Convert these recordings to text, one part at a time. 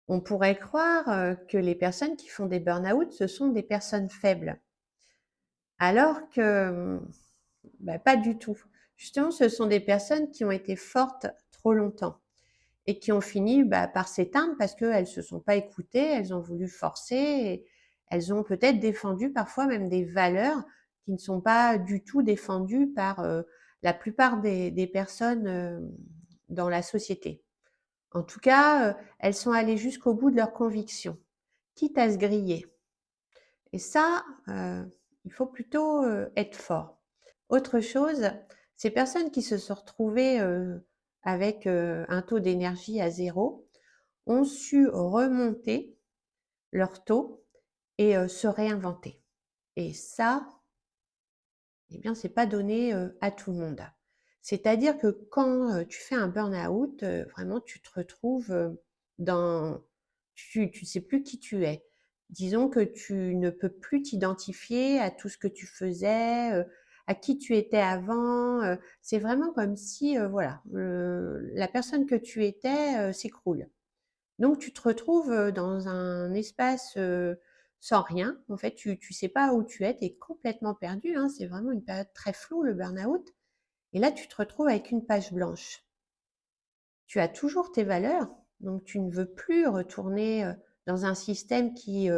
On pourrait croire que les personnes qui font des burn-out, ce sont des personnes faibles, alors que bah, pas du tout. Justement, ce sont des personnes qui ont été fortes trop longtemps et qui ont fini par s'éteindre parce qu'elles se sont pas écoutées, elles ont voulu forcer, et elles ont peut-être défendu parfois même des valeurs qui ne sont pas du tout défendues par la plupart des personnes dans la société. En tout cas, elles sont allées jusqu'au bout de leurs convictions, quitte à se griller. Et ça, il faut plutôt être fort. Autre chose, ces personnes qui se sont retrouvées avec un taux d'énergie à zéro ont su remonter leur taux et se réinventer. Et ça, eh bien, c'est pas donné à tout le monde. C'est-à-dire que quand tu fais un burn-out, vraiment, tu te retrouves dans, tu sais plus qui tu es. Disons que tu ne peux plus t'identifier à tout ce que tu faisais, à qui tu étais avant. C'est vraiment comme si, voilà, la personne que tu étais s'écroule. Donc tu te retrouves dans un espace sans rien. En fait, tu sais pas où tu es, tu es complètement perdu, hein. C'est vraiment une période très floue, le burn-out. Et là, tu te retrouves avec une page blanche. Tu as toujours tes valeurs, donc tu ne veux plus retourner dans un système qui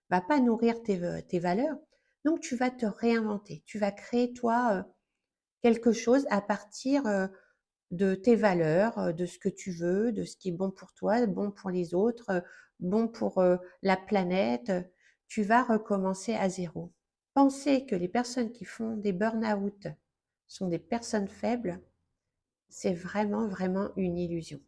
va pas nourrir tes valeurs. Donc tu vas te réinventer. Tu vas créer toi quelque chose à partir de tes valeurs, de ce que tu veux, de ce qui est bon pour toi, bon pour les autres, bon pour la planète. Tu vas recommencer à zéro. Penser que les personnes qui font des burn-out sont des personnes faibles, c'est vraiment, vraiment une illusion.